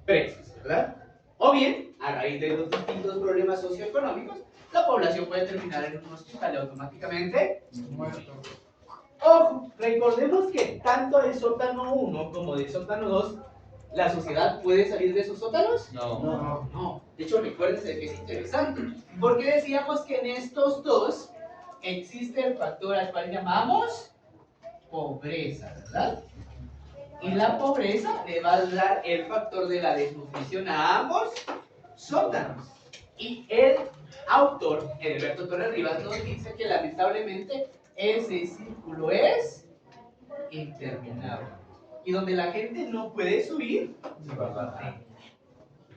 precios, ¿verdad? O bien, a raíz de los distintos problemas socioeconómicos, la población puede terminar en un hospital y automáticamente muerto. Ojo, recordemos que tanto de sótano 1 como de sótano 2, ¿la sociedad puede salir de esos sótanos? No. De hecho, recuérdense que es interesante, porque decíamos que en estos dos existe el factor al cual llamamos pobreza, ¿verdad? Y la pobreza le va a dar el factor de la desnutrición a ambos sótanos. Y el autor, Edilberto Torres Rivas, nos dice que lamentablemente ese círculo es interminable. Y donde la gente no puede subir,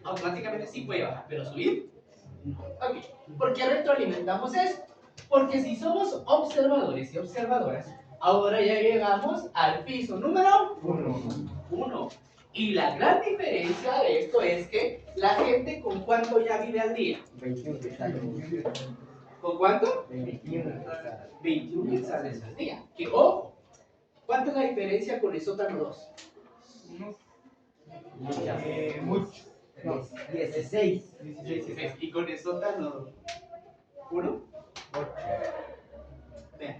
automáticamente sí puede bajar, pero subir, no. Ok, ¿por qué retroalimentamos esto? Porque si somos observadores y observadoras, ahora ya llegamos al piso número 1. Y la gran diferencia de esto es que la gente ¿con cuánto ya vive al día? 21 quetzales. ¿Con cuánto? 21 quetzales al día. Que, ojo, ¿cuánto es la diferencia con el sótano 2? Mucho. No, 16. ¿Y con el sótano 1? 8. Vean,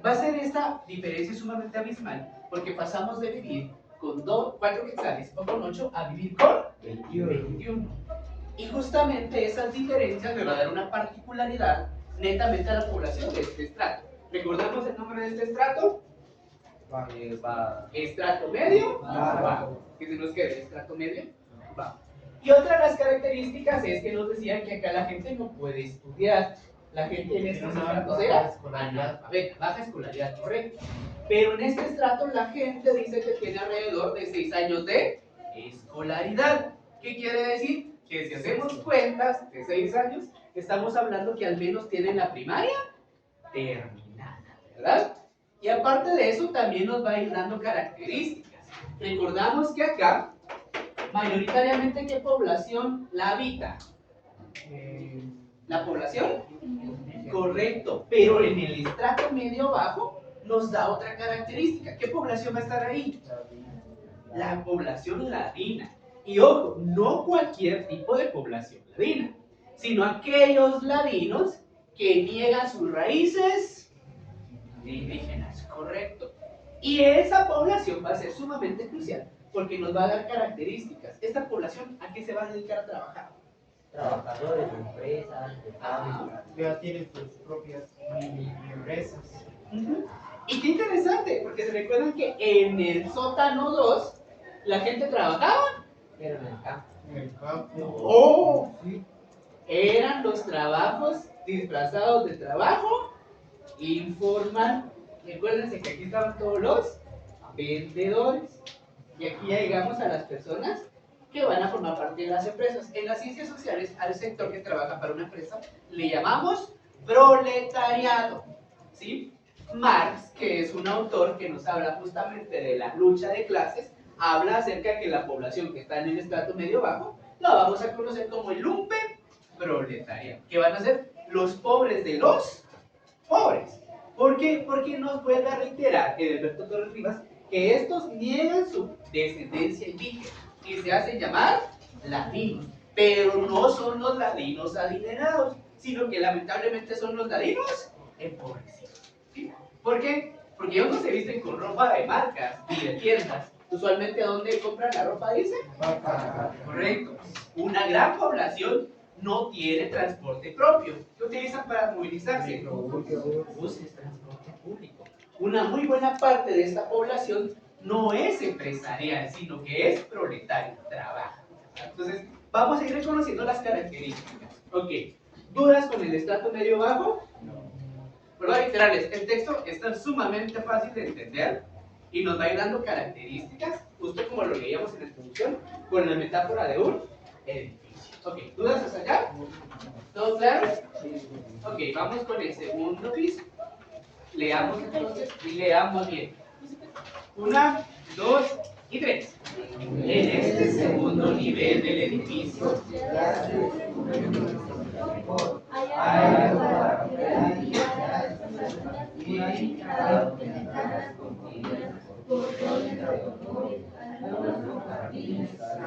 va a ser esta diferencia sumamente abismal, porque pasamos de vivir con 4 quetzales o con 8 a vivir con 21. Y justamente esas diferencias me va a dar una particularidad netamente a la población de este estrato. ¿Recordamos el nombre de este estrato? Estrato medio, bajo. ¿Qué se nos queda? Estrato medio, bajo. Y otra de las características es que nos decían que acá la gente no puede estudiar. La gente en estos estratos era analfabeta, baja escolaridad, correcto. Pero en este estrato la gente dice que tiene alrededor de 6 años de escolaridad. ¿Qué quiere decir? Que si hacemos cuentas de 6 años, estamos hablando que al menos tienen la primaria terminada, ¿verdad? Y aparte de eso, también nos va a ir dando características. Recordamos que acá, mayoritariamente, ¿qué población la habita? ¿La población? Correcto, pero en el estrato medio bajo nos da otra característica. ¿Qué población va a estar ahí? La población ladina. Y ojo, no cualquier tipo de población ladina, sino aquellos ladinos que niegan sus raíces indígenas, correcto. Y esa población va a ser sumamente crucial porque nos va a dar características. ¿Esta población a qué se va a dedicar a trabajar? Trabajadores de empresas, de fábricas. Ya tienen sus propias empresas. Y qué interesante, porque se recuerdan que en el sótano 2 la gente trabajaba. Pero en el campo. En el campo. ¡Oh! Sí. Eran los trabajos disfrazados de trabajo informal. Recuérdense que aquí estaban todos los vendedores. Y aquí ya llegamos a las personas que van a formar parte de las empresas. En las ciencias sociales, al sector que trabaja para una empresa, le llamamos proletariado. ¿Sí? Marx, que es un autor que nos habla justamente de la lucha de clases, habla acerca de que la población que está en el estrato medio bajo la vamos a conocer como el lumpen proletariado, que van a ser los pobres de los pobres. ¿Por qué? Porque nos vuelve a reiterar Edilberto Torres Rivas que estos niegan su descendencia indígena y se hacen llamar ladinos, pero no son los ladinos adinerados, sino que lamentablemente son los ladinos empobrecidos. ¿Sí? ¿Por qué? Porque ellos no se visten con ropa de marcas ni de tiendas. Usualmente, ¿a dónde compran la ropa? Dice. Correcto. Una gran población no tiene transporte propio. ¿Qué utilizan para movilizarse? Buses, transporte público. Una muy buena parte de esta población no es empresarial, sino que es proletario, trabaja. Entonces, vamos a ir reconociendo las características. Ok. ¿Dudas con el estrato medio bajo? Pruebas literales. El texto está sumamente fácil de entender y nos va a ir dando características, justo como lo leíamos en la introducción, con la metáfora de un edificio. Ok, ¿dudas hasta allá? ¿Todo claro? Ok, vamos con el segundo piso. Leamos entonces y leamos bien. 1, 2 y 3. En este segundo nivel del edificio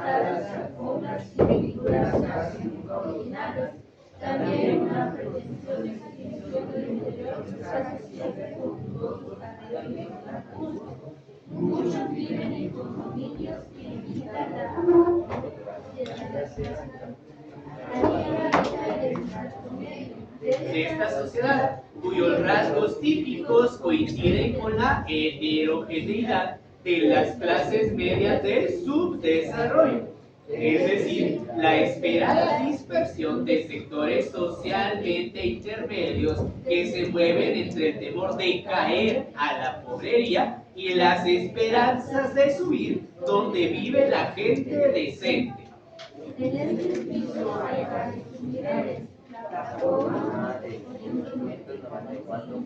las alfombras y pinturas casi ordinarias. También una pretensión extinción del interior casi siempre suntuoso alrededor justo. Muchos viven en condominios que limitan la de esta sociedad, cuyos rasgos típicos coinciden con la heterogeneidad de las clases medias del subdesarrollo, es decir, la esperada dispersión de sectores socialmente intermedios que se mueven entre el temor de caer a la pobrería y las esperanzas de subir donde vive la gente decente. En este piso hay varios niveles. La forma de 594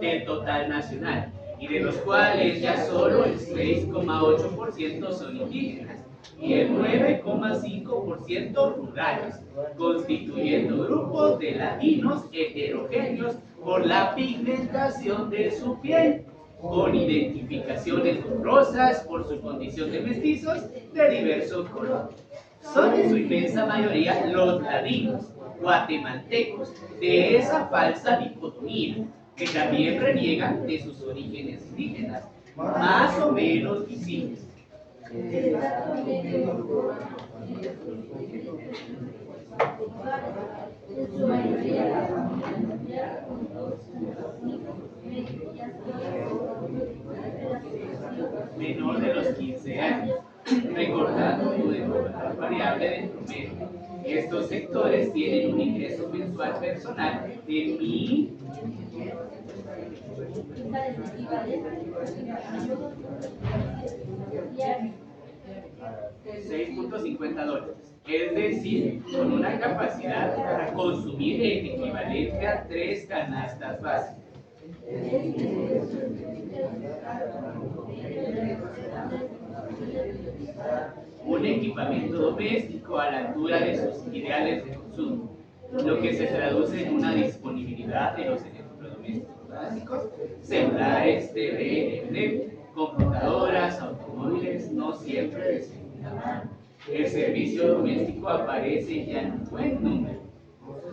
del total nacional, y de los cuales ya solo el 6,8% son indígenas y el 9,5% rurales, constituyendo grupos de latinos heterogéneos por la pigmentación de su piel, con identificaciones borrosas por su condición de mestizos de diverso color. Son en su inmensa mayoría los ladinos, guatemaltecos, de esa falsa dicotomía, que también reniegan de sus orígenes indígenas, más o menos visibles. Menor de los 15 años, recordando el valor variable del promedio. Estos sectores tienen un ingreso mensual personal de 6.50 $, es decir, con una capacidad para consumir el equivalente a 3 canastas básicas. Un equipamiento doméstico a la altura de sus ideales de consumo, lo que se traduce en una disponibilidad de los electrodomésticos básicos, celulares, TV, DVD, computadoras, automóviles, no siempre de segunda mano. El servicio doméstico aparece ya en un buen número.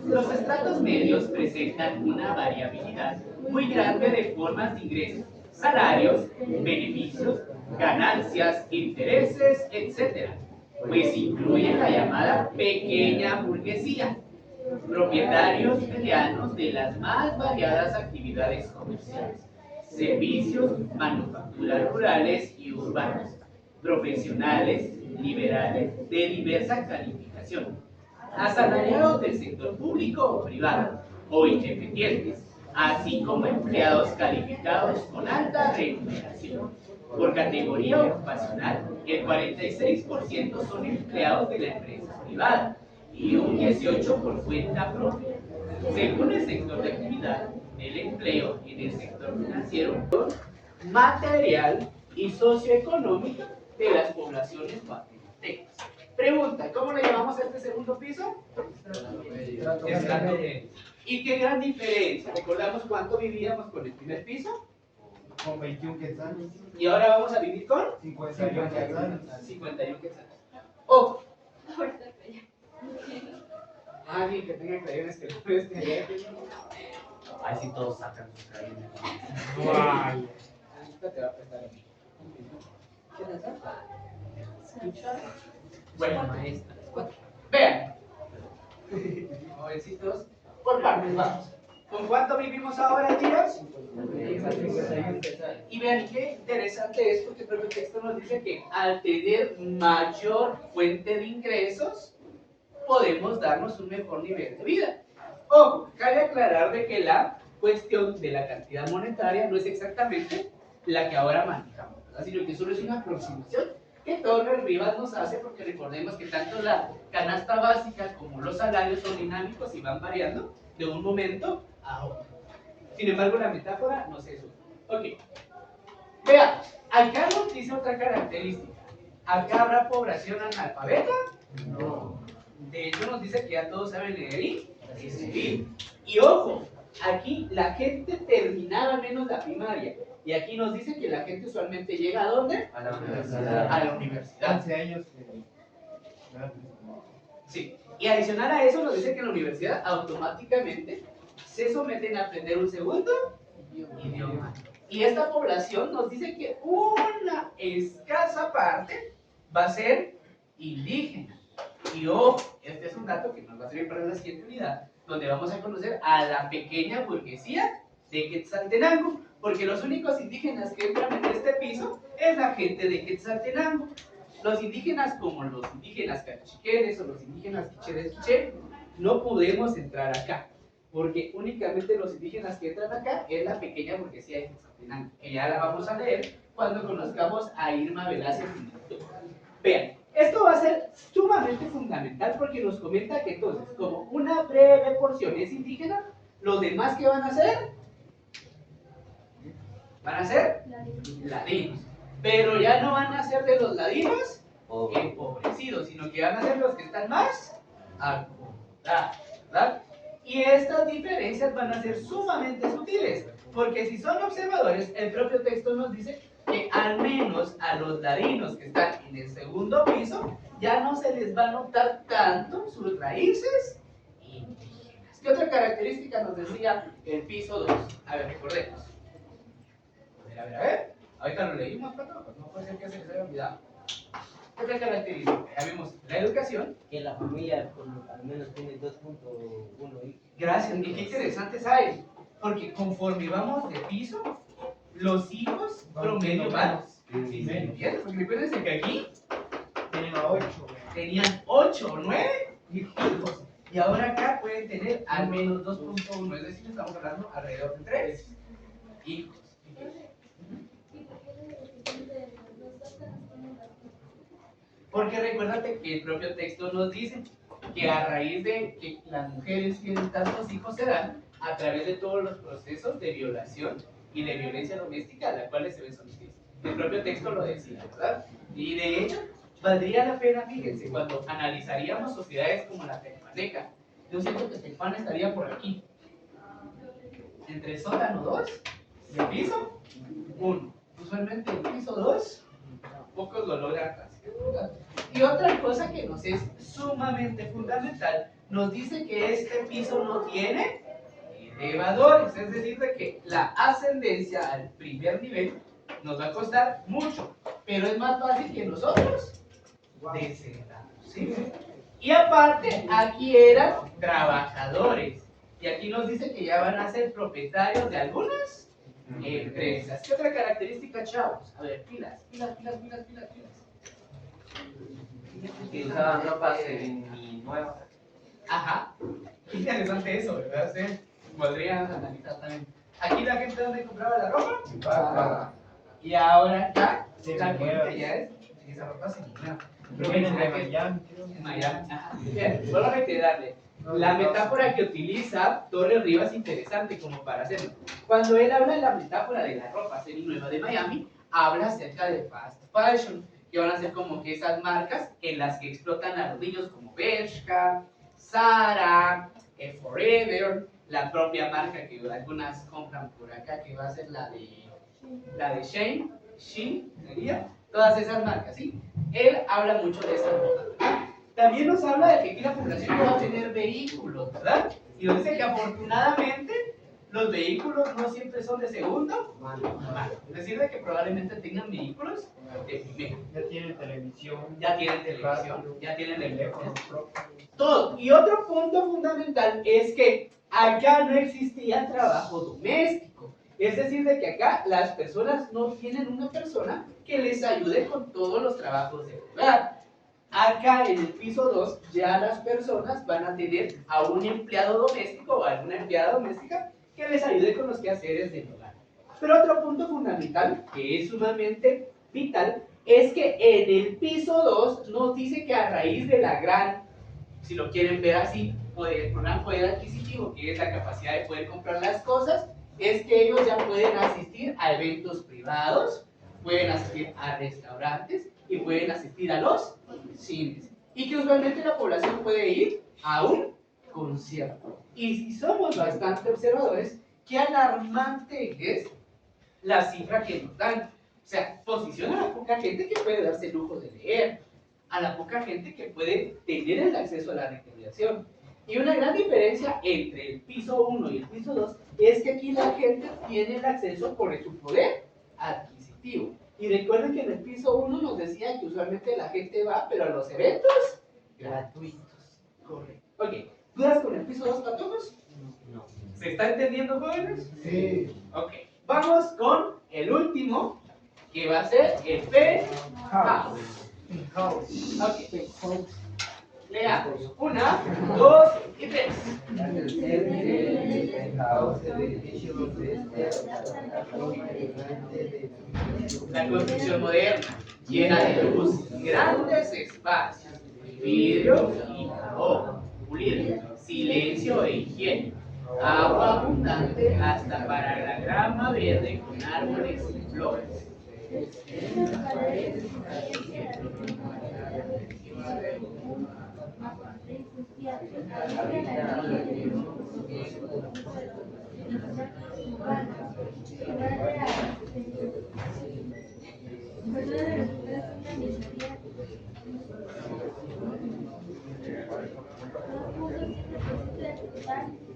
Los estratos medios presentan una variabilidad muy grande de formas de ingresos, salarios, beneficios, ganancias, intereses, etc., pues incluyen la llamada pequeña burguesía, propietarios medianos de las más variadas actividades comerciales, servicios, manufacturas rurales y urbanas, profesionales, liberales, de diversa calificación, asalariados del sector público o privado, o independientes, así como empleados calificados con alta remuneración. Por categoría ocupacional, el 46% son empleados de la empresa privada y un 18% por cuenta propia. Según el sector de actividad, el empleo en el sector financiero, material y socioeconómica de las poblaciones guatemaltecas. Pregunta, ¿cómo le llamamos a este segundo piso? Estrato medio. ¿Y qué gran diferencia? ¿Recordamos cuánto vivíamos con el primer piso? Con 21 quetzales. Y ahora vamos a vivir con 51 quetzales. 51 quetzales. Ojo. Alguien que tenga crayones que le preste. Ahí sí todos sacan sus crayones. Esta te va a prestar a mí. Bueno, maestra. Vean. Jovencitos, por partes, vamos. ¿Con cuánto vivimos ahora, chicos? Y vean qué interesante es, porque el propio texto nos dice que al tener mayor fuente de ingresos, podemos darnos un mejor nivel de vida. Ojo, cabe aclarar de que la cuestión de la cantidad monetaria no es exactamente la que ahora manejamos, ¿verdad? Sino que solo es una aproximación que Torres Rivas nos hace, porque recordemos que tanto la canasta básica como los salarios son dinámicos y van variando de un momento a otro. Sin embargo, la metáfora no se sube. Ok. Veamos, acá nos dice otra característica. ¿Acá habrá población analfabeta? No. De hecho, nos dice que ya todos saben leer y escribir. Y ojo, aquí la gente terminaba menos la primaria Y aquí nos dice que la gente usualmente llega ¿a dónde? A la universidad. A la universidad. Entonces ellos Sí. Y adicional a eso nos dice que en la universidad automáticamente se someten a aprender un segundo idioma. Y esta población nos dice que una escasa parte va a ser indígena. Y ojo, este es un dato que nos va a servir para la siguiente unidad, donde vamos a conocer a la pequeña burguesía de Quetzaltenango, porque los únicos indígenas que entran en este piso es la gente de Quetzaltenango. Los indígenas como los indígenas cachiqueres o los indígenas quicheres quiché, no podemos entrar acá, porque únicamente los indígenas que entran acá es la pequeña burguesía de Quetzaltenango, que ya la vamos a leer cuando conozcamos a Irma Velázquez. Vean, esto va a ser sumamente fundamental porque nos comenta que entonces, como una breve porción es indígena, los demás que van a ser, ladinos. Pero ya no van a ser de los ladinos empobrecidos, sino que van a ser los que están más acomodados, ¿verdad? Y estas diferencias van a ser sumamente sutiles, porque si son observadores, el propio texto nos dice que al menos a los ladinos que están en el segundo piso, ya no se les va a notar tanto sus raíces indígenas. ¿Qué otra característica nos decía el piso 2? A ver, recordemos. A ver. Ahorita lo leímos, pero no puede ser que se les haya olvidado. ¿Qué otra característica? Ya vimos la educación. Que la familia al menos tiene 2.1 hijos. Gracias, y qué interesante, ¿sabes? Porque conforme vamos de piso, los hijos promedio van disminuyendo. Porque recuerden que aquí tienen a 8. tenían 8 o 9 hijos. Y ahora acá pueden tener al menos 2.1, es decir, estamos hablando alrededor de 3 hijos. Porque recuérdate que el propio texto nos dice que a raíz de que las mujeres tienen tantos hijos se dan a través de todos los procesos de violación y de violencia doméstica a la cual se ven sometidos. El propio texto lo decía, ¿verdad? Y de hecho, valdría la pena, fíjense, cuando analizaríamos sociedades como la tepaneca, yo siento que Tepán estaría por aquí, entre sótano 2 y el piso 1. Usualmente el piso 2, pocos lo logran hacer, ¿verdad? Y otra cosa que nos es sumamente fundamental, nos dice que este piso no tiene elevadores, es decir, de que la ascendencia al primer nivel nos va a costar mucho, pero es más fácil que nosotros descendamos, ¿sí? Y aparte, aquí eran trabajadores, y aquí nos dice que ya van a ser propietarios de algunas empresas. ¿Qué otra característica, chavos? A ver, pilas. Que usaban ropa nueva. Ajá, qué interesante eso, ¿verdad? Sí, podrían analizar también. Aquí la gente donde compraba la ropa, y ahora acá la gente ya es esa ropa seminueva. Vienen de Miami, En Miami. Ajá. Bien, vuelvo a reiterarle. La metáfora que utiliza Torres Rivas es interesante como para hacerlo. Cuando él habla de la metáfora de la ropa seminueva de Miami, habla acerca de fast fashion, que van a ser como que esas marcas en las que explotan a los niños como Bershka, Zara, Forever, la propia marca que algunas compran por acá, que va a ser la de Shein, sería, todas esas marcas, ¿sí? Él habla mucho de estas cosas. También nos habla de que aquí la población no va a tener vehículos, ¿verdad? Y nos dice que afortunadamente los vehículos no siempre son de segundo mano. Es decir, de que probablemente tengan vehículos de primera. Ya tienen televisión. Ya tienen televisión, ya tienen teléfono teléfono. propio. Todo. Y otro punto fundamental es que acá no existía trabajo doméstico. Es decir, de que acá las personas no tienen una persona que les ayude con todos los trabajos del hogar. Acá en el piso 2 ya las personas van a tener a un empleado doméstico o a alguna empleada doméstica que les ayude con los quehaceres del hogar. Pero otro punto fundamental, que es sumamente vital, es que en el piso 2 nos dice que a raíz de la gran, si lo quieren ver así, gran poder adquisitivo, que es la capacidad de poder comprar las cosas, es que ellos ya pueden asistir a eventos privados, pueden asistir a restaurantes y pueden asistir a los cines. Y que usualmente la población puede ir a un concierto. Y si somos bastante observadores, qué alarmante es la cifra que nos dan. O sea, posiciona a la poca gente que puede darse el lujo de leer, a la poca gente que puede tener el acceso a la recreación. Y una gran diferencia entre el piso 1 y el piso 2 es que aquí la gente tiene el acceso por su poder adquisitivo. Y recuerden que en el piso 1 nos decía que usualmente la gente va, pero a los eventos gratuitos. Correcto. Ok, ¿dudas con el piso 2 para todos? No. ¿Se está entendiendo, jóvenes? Sí. Ok, vamos con el último, que va a ser el penthouse. House. Ok, leamos. 1, 2 y 3. La construcción moderna, llena de luz, grandes espacios, vidrio y jabón, pulido, silencio e higiene, agua abundante hasta para la grama verde con árboles y flores.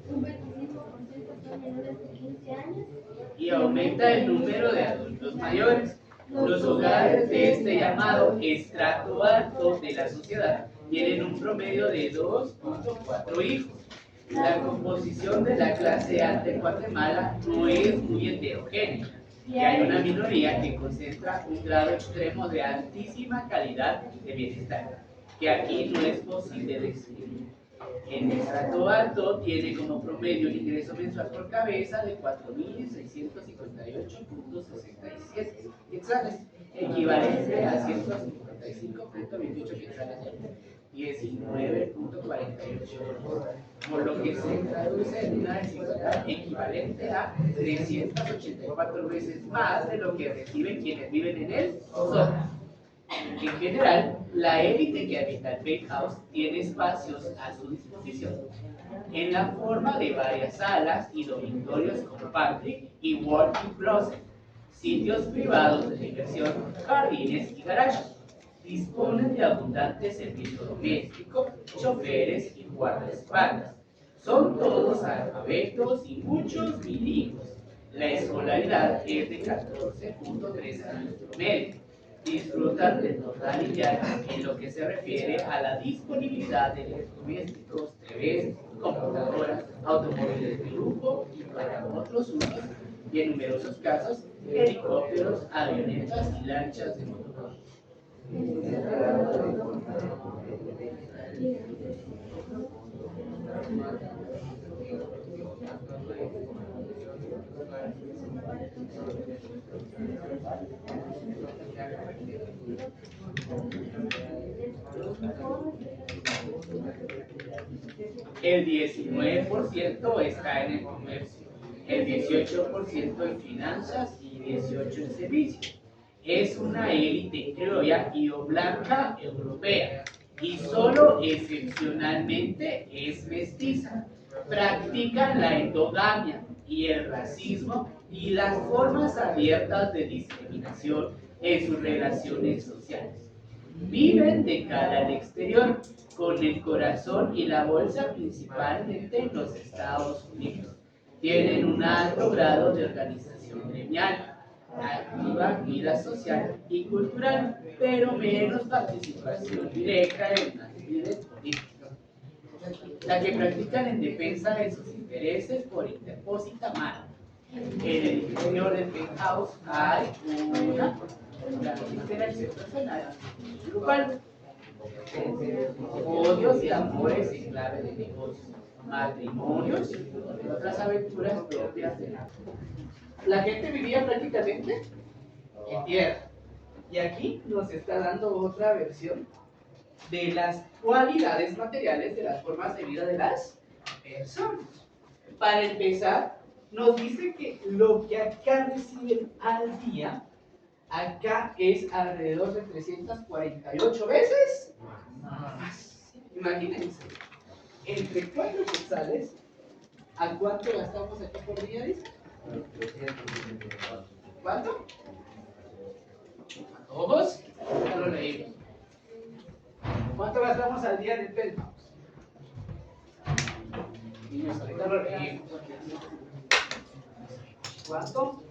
Un 25% son menores de 15 años. Y aumenta el número de adultos mayores. Los hogares de este llamado estrato alto de la sociedad tienen un promedio de 2.4 hijos. La composición de la clase alta en Guatemala no es muy heterogénea, y hay una minoría que concentra un grado extremo de altísima calidad de bienestar, que aquí no es posible describir. El estrato alto tiene como promedio el ingreso mensual por cabeza de 4.658.67 quetzales, equivalente a 155.28 quetzales, 19.48, por lo que se traduce en una desigualdad equivalente a 384 veces más de lo que reciben quienes viven en el sótano. En general, la élite que habita el penthouse tiene espacios a su disposición en la forma de varias salas y dormitorios con pantry y walk-in closet, sitios privados de diversión, jardines y garajes. Disponen de abundante servicio doméstico, choferes y guardaespaldas. Son todos analfabetos y muchos bilingües. La escolaridad es de 14.3 años promedio. Disfrutan de totalidad en lo que se refiere a la disponibilidad de electrodomésticos, TVs, computadoras, automóviles de lujo y para otros usos, y en numerosos casos, helicópteros, avionetas y lanchas de motor. El 19% está en el comercio, el 18% en finanzas y 18% en servicios. Es una élite criolla y o blanca europea, y solo excepcionalmente es mestiza. Practican la endogamia y el racismo y las formas abiertas de discriminación en sus relaciones sociales. Viven de cara al exterior, con el corazón y la bolsa principalmente en los Estados Unidos. Tienen un alto grado de organización gremial, activa vida social y cultural, pero menos participación directa en las vidas políticas, la que practican en defensa de sus intereses por interpósita mano. En el interior del penthouse hay una interacción personal y grupal, odios y amores en clave de negocios, matrimonios y otras aventuras propias de la gente vivía prácticamente en tierra. Y aquí nos está dando otra versión de las cualidades materiales de las formas de vida de las personas. Para empezar, nos dice que lo que acá reciben al día, acá es alrededor de 348 veces más. Imagínense, entre 4 quetzales, ¿a cuánto gastamos aquí por día? Dice? ¿Cuánto? A todos, ya lo leímos. ¿Cuánto gastamos al día en el penthouse? Niños, ahorita lo leímos. ¿Cuánto?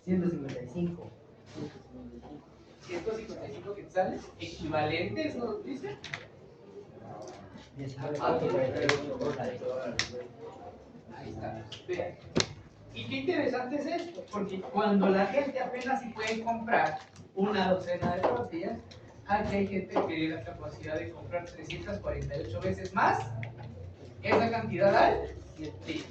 155. 155 quetzales equivalentes, ¿nos dice? 19.48 dólares. Ahí está. Vean. Y qué interesante es esto, porque cuando la gente apenas si puede comprar una docena de tortillas, aquí hay gente que tiene la capacidad de comprar 348 veces más esa cantidad al día.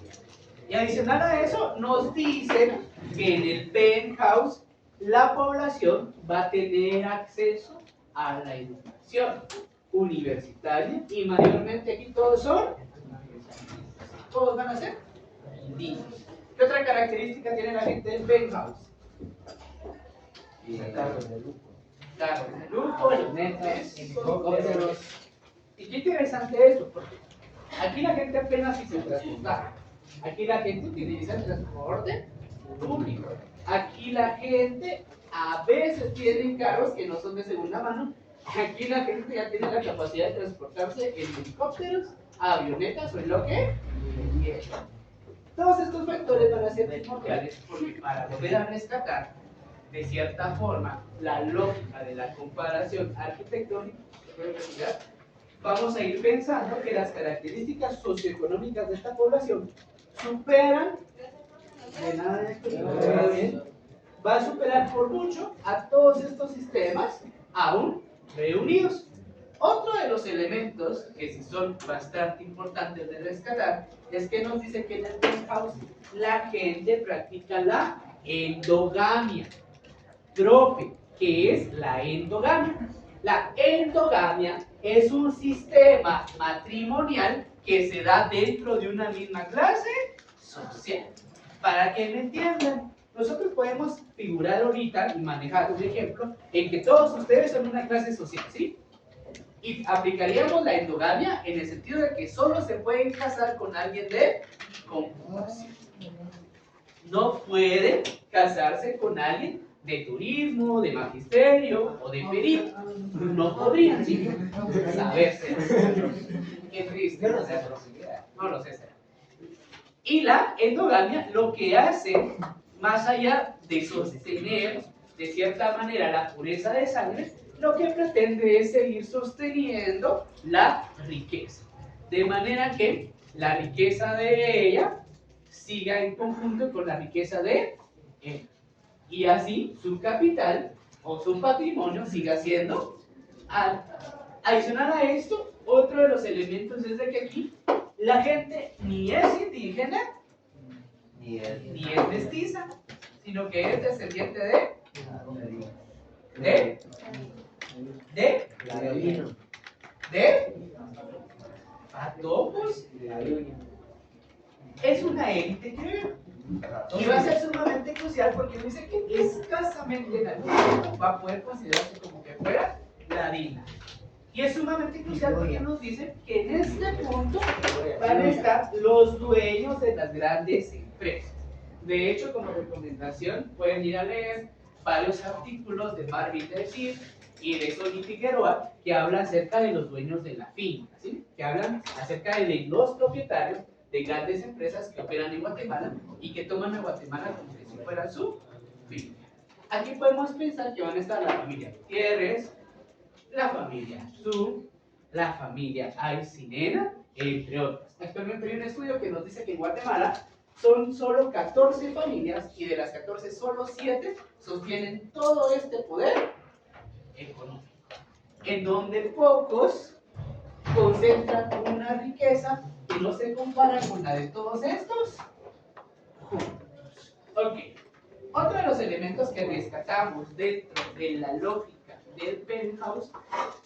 Y adicional a eso, nos dicen que en el penthouse la población va a tener acceso a la educación universitaria y mayormente aquí todos van a ser niños. ¿Qué otra característica tiene la gente del penthouse? Carros de lujo. Carros de lujo, los netos, helicópteros. Y qué interesante esto, porque aquí la gente apenas si se transporta. Aquí la gente utiliza el transporte público. Aquí la gente a veces tiene carros que no son de segunda mano. Aquí la gente ya tiene la capacidad de transportarse en helicópteros, avionetas o en lo que quiera. Todos estos factores van a ser primordiales porque para poder rescatar de cierta forma la lógica de la comparación arquitectónica, vamos a ir pensando que las características socioeconómicas de esta población superan, de nada de esto, bien, va a superar por mucho a todos estos sistemas aún reunidos. Otro de los elementos que sí son bastante importantes de rescatar es que nos dice que en el penthouse la gente practica la endogamia. Profe, ¿qué es la endogamia? La endogamia es un sistema matrimonial que se da dentro de una misma clase social. Para que me entiendan, nosotros podemos figurar ahorita y manejar un ejemplo en que todos ustedes son una clase social, ¿sí? Y aplicaríamos la endogamia en el sentido de que solo se pueden casar con alguien de computación. No pueden casarse con alguien de turismo, de magisterio o de perito. No podrían, ¿sí? Saberse. Qué triste. No lo sé. Y la endogamia lo que hace, más allá de sostener de cierta manera la pureza de sangre, lo que pretende es seguir sosteniendo la riqueza. De manera que la riqueza de ella siga en conjunto con la riqueza de él. Y así su capital o su patrimonio siga siendo alto. Adicional a esto, otro de los elementos es de que aquí la gente ni es indígena ni es mestiza, sino que es descendiente de patopos. Es una élite que y va a ser sumamente crucial porque dice que escasamente en algún momento va a poder considerarse como que fuera la digna. Y es sumamente crucial porque nos dice que en este punto van a estar los dueños de las grandes empresas. De hecho, como recomendación, pueden ir a leer varios artículos de Marvin Desir y de Sony Figueroa que hablan acerca de los dueños de la finca, ¿sí? Que hablan acerca de los propietarios de grandes empresas que operan en Guatemala y que toman a Guatemala como que si fuera su finca. Aquí podemos pensar que van a estar la familia Gutiérrez, la familia Su, la familia Aycinena, entre otras. Actualmente hay un estudio que nos dice que en Guatemala son solo 14 familias y de las 14 solo 7 sostienen todo este poder económico, en donde pocos concentran una riqueza que no se compara con la de todos estos juntos. Ok, otro de los elementos que rescatamos dentro de la lógica del penthouse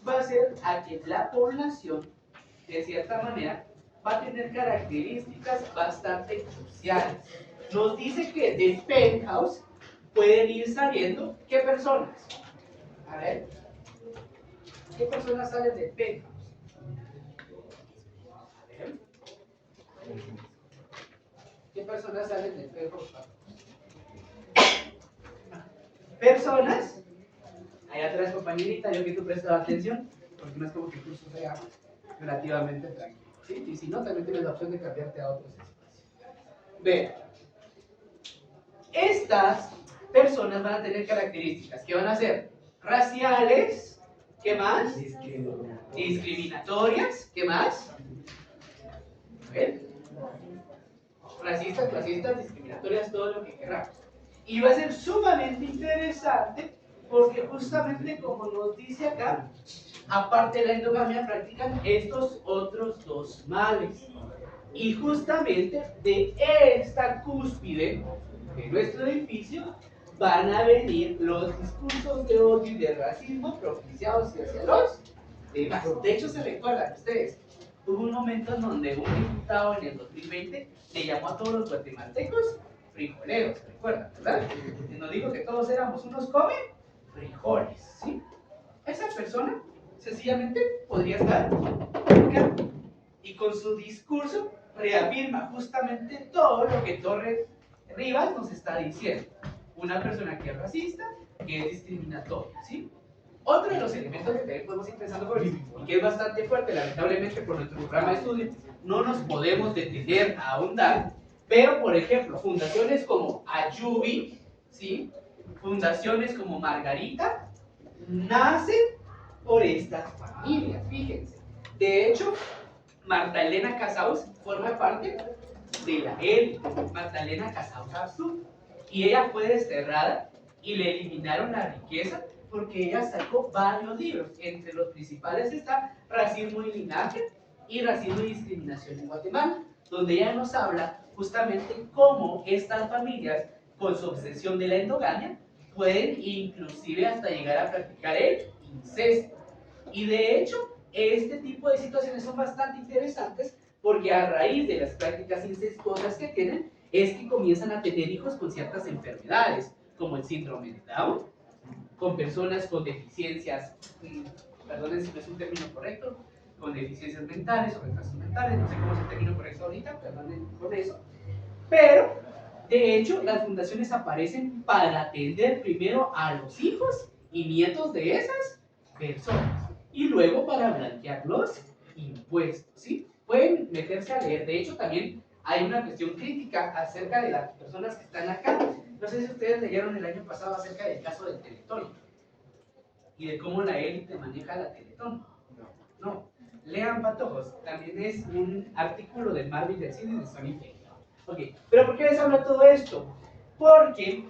va a ser a que la población, de cierta manera, va a tener características bastante cruciales. Nos dice que del penthouse pueden ir saliendo, ¿qué personas? A ver, ¿qué personas salen del penthouse? A ver, ¿qué personas salen del penthouse? personas, allá atrás compañerita, yo que tú prestado atención, porque no es como que el curso sea relativamente tranquilo, ¿sí? Y si no, también tienes la opción de cambiarte a otros espacios. Vean, estas personas van a tener características que van a ser raciales, ¿qué más? Discriminatorias, ¿qué más? ¿Ven? Racistas, clasistas, discriminatorias, todo lo que queramos. Y va a ser sumamente interesante porque justamente como nos dice acá, aparte de la endogamia practican estos otros dos males. Y justamente de esta cúspide de nuestro edificio van a venir los discursos de odio y de racismo propiciados hacia los demás. De hecho, se recuerdan ustedes, hubo un momento en donde un diputado en el 2020 le llamó a todos los guatemaltecos frijoleros, ¿se recuerdan, verdad? Y nos dijo que todos éramos unos come frijoles, ¿sí? Esa persona sencillamente podría estar acá y con su discurso reafirma justamente todo lo que Torres Rivas nos está diciendo. Una persona que es racista, que es discriminatoria, ¿sí? Otro de los elementos que también podemos ir pensando por y que es bastante fuerte, lamentablemente por nuestro programa de estudio, no nos podemos detener a ahondar, pero por ejemplo, fundaciones como Ayubi, ¿sí? Fundaciones como Margarita, nacen por estas familias, fíjense. De hecho, Marta Elena Casaus forma parte de la élite. Marta Elena Casaus Absu, y ella fue desterrada y le eliminaron la riqueza porque ella sacó varios libros. Entre los principales está Racismo y Linaje y Racismo y Discriminación en Guatemala, donde ella nos habla justamente cómo estas familias, con su obsesión de la endogamia, pueden inclusive hasta llegar a practicar el incesto. Y de hecho, este tipo de situaciones son bastante interesantes porque a raíz de las prácticas incestuosas que tienen, es que comienzan a tener hijos con ciertas enfermedades, como el síndrome de Down, con personas con deficiencias, perdonen si no es un término correcto, con deficiencias mentales o retrasos mentales, no sé cómo es el término correcto ahorita, perdonen por eso, pero de hecho las fundaciones aparecen para atender primero a los hijos y nietos de esas personas y luego para blanquear los impuestos, ¿sí? Pueden meterse a leer, de hecho también hay una cuestión crítica acerca de las personas que están acá. No sé si ustedes leyeron el año pasado acerca del caso del Teletón y de cómo la élite maneja la Teletón. No, lean Patojos, también es un artículo de Marvin del Cine de Sony Fake. Ok, pero ¿por qué les hablo todo esto? Porque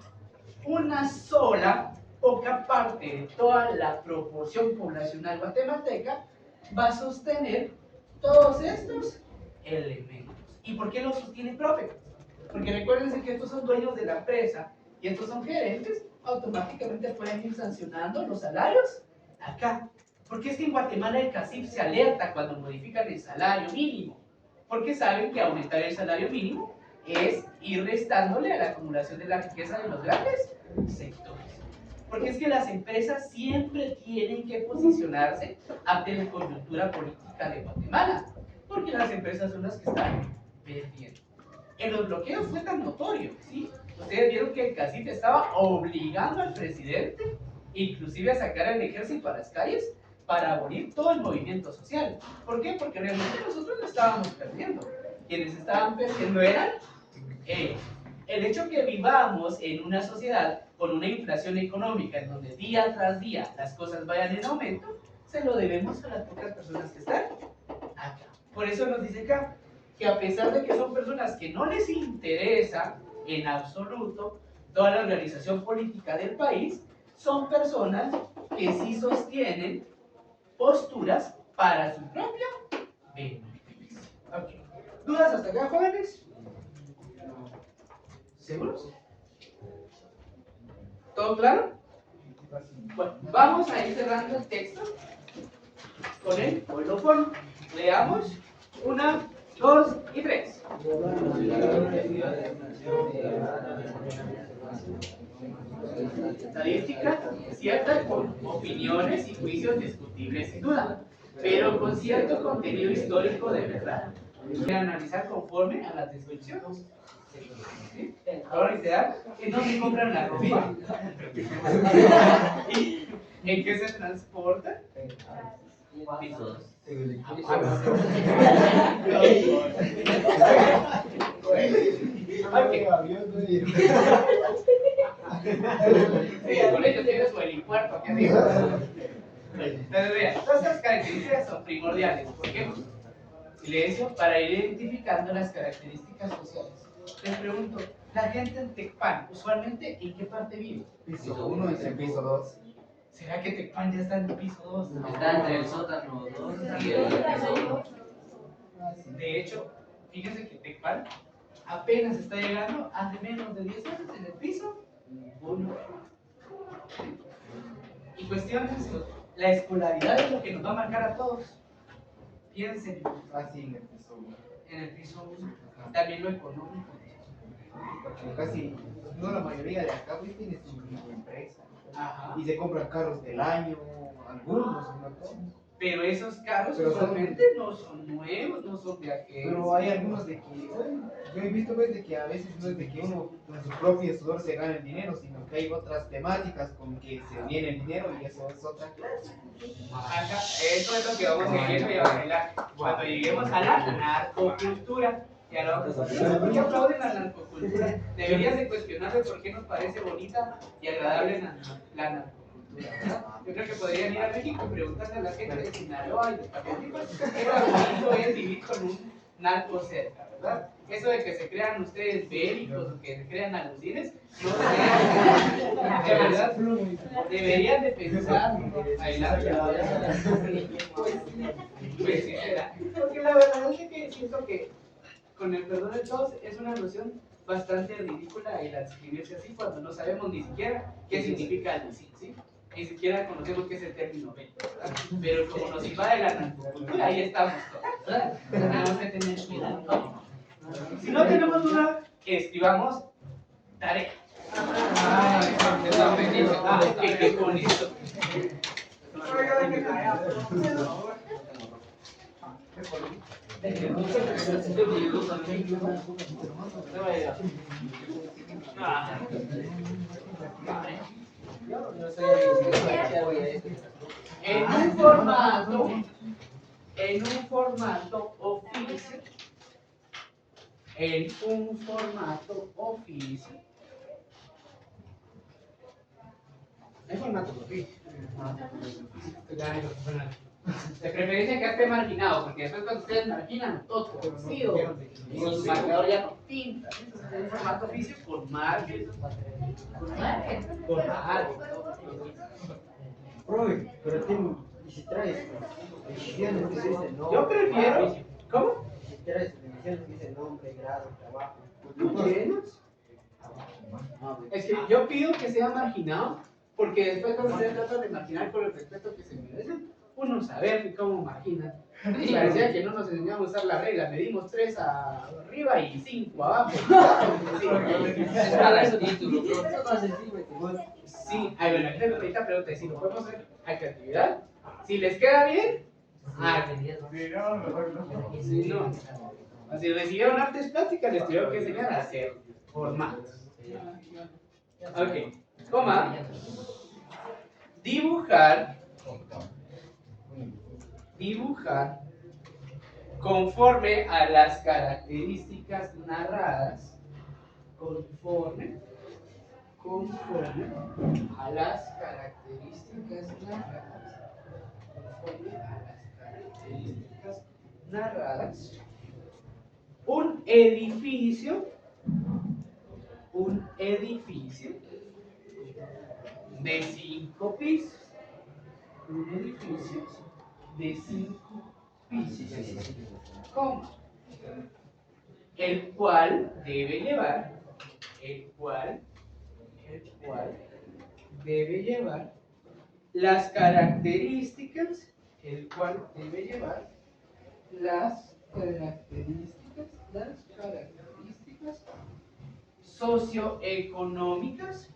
una sola, poca parte de toda la proporción poblacional guatemalteca va a sostener todos estos elementos. ¿Y por qué los sostiene, profe? Porque recuérdense que estos son dueños de la empresa y estos son gerentes, automáticamente pueden ir sancionando los salarios acá. Porque es que en Guatemala el CACIF se alerta cuando modifican el salario mínimo, porque saben que aumentar el salario mínimo es ir restándole a la acumulación de la riqueza de los grandes sectores. Porque es que las empresas siempre tienen que posicionarse ante la coyuntura política de Guatemala, porque las empresas son las que están perdiendo. En los bloqueos fue tan notorio, ¿sí? Ustedes vieron que el CACIF estaba obligando al presidente, inclusive a sacar al ejército a las calles, para abolir todo el movimiento social. ¿Por qué? Porque realmente nosotros no estábamos perdiendo. Quienes estaban perdiendo eran ellos. El hecho que vivamos en una sociedad con una inflación económica en donde día tras día las cosas vayan en aumento, se lo debemos a las pocas personas que están acá. Por eso nos dice acá que a pesar de que son personas que no les interesa en absoluto toda la organización política del país, son personas que sí sostienen posturas para su propia beneficio. Okay. ¿Dudas hasta acá, jóvenes? ¿Seguros? ¿Todo claro? Bueno, vamos a ir cerrando el texto con el colofón. Leamos 1, 2 y 3. Estadística cierta con opiniones y juicios discutibles sin duda, pero con cierto contenido histórico de verdad. Y analizar conforme a las descripciones ¿Sí? Ahora se da, ¿en dónde compran la ropa? ¿En qué se transporta? Pisos. Sí, el colegio tiene su helipuerto aquí arriba. Entonces, vean, todas estas características son primordiales. ¿Por qué? Silencio, para ir identificando las características sociales. Les pregunto, la gente en Tecpan, usualmente, ¿en qué parte vive? Piso 1 y el piso 2. ¿Será que Tecpan ya está en el piso 2? Está entre el sótano 2 y el piso 1. De hecho, fíjense que Tecpan apenas está llegando hace menos de 10 años en el piso 1. Y cuestiones, la escolaridad es lo que nos va a marcar a todos. Piensen Así en el piso 1. en el piso 1, también lo económico. Porque casi, no la mayoría de acá pues tiene su empresa. Ajá. Y se compran carros del año, algunos, no todos. Pero esos carros Pero son- usualmente no son nuevos, no son de aquel. Pero hay algunos de que, bueno, yo he visto pues, de que a veces no es de que uno con su propio sudor se gana el dinero, sino que hay otras temáticas con que se viene el dinero y eso es otra clase. Ajá, eso es lo que vamos a ir a bailar. Cuando lleguemos a la narcocultura, ya lo vamos a hacer. ¿Por qué aplauden la narcocultura? Deberías de cuestionarse por qué nos parece bonita y agradable la narcocultura. ¿Verdad? Yo creo que podrían ir a México y preguntarle a la gente de Sinaloa y de Tamaulipas qué tan bonito es vivir con un narco cerca, ¿verdad? Eso de que se crean ustedes bélicos o que se crean alucines, no deberían, de verdad, deberían de pensar, pues sí será. Porque la verdad es que siento que, con el perdón de todos, es una noción bastante ridícula el adscribirse así cuando no sabemos ni siquiera qué significa alucin, ¿sí? Ni siquiera conocemos qué es el término bélico, ¿verdad? Pero como nos invade la narcocultura, ahí estamos todos, ¿verdad? Tenemos que tener cuidado. Si no tenemos duda, escribamos tarea. Qué bonito. En un formato oficio, de preferencia que esté marginado, porque después cuando ustedes marginan todo torcido y su marcador ya no pinta. Entonces en un formato oficio con margen, con margen. Profe, pero tengo, y si traes definiciones que dicen nombre, Yo prefiero, ¿cómo? si traes definiciones que dicen nombre, grado, trabajo, ¿Llenos? Es que yo pido que sea marginado, porque después cuando ustedes tratan de marginar con el respeto que se merecen, uno sabe cómo margina. Y parecía que no nos enseñamos a usar la regla, medimos 3 arriba y 5 abajo. Es para el título, eso es más sencillo que vos. Sí, ay, bueno, aquí ahorita pregunta, si lo podemos hacer a creatividad, si les queda bien, si no, si recibieron artes plásticas, les tuvieron que enseñar a hacer formatos. Ok, coma, dibujar conforme a las características narradas, conforme a las características narradas, un edificio de 5 pisos, coma, el cual debe llevar las características, socioeconómicas,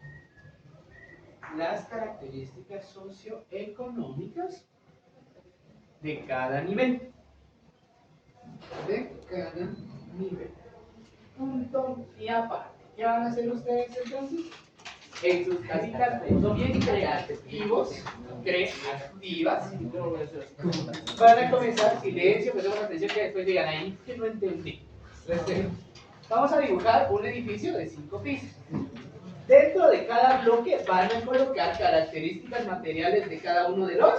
de cada nivel. punto y aparte. ¿Qué van a hacer ustedes entonces? En sus casitas, como son bien creativos, creativas, van a comenzar silencio, prestemos atención que después llegan ahí que no entendí. Entonces, vamos a dibujar un edificio de 5 pisos. Dentro de cada bloque van a colocar características materiales de cada uno de los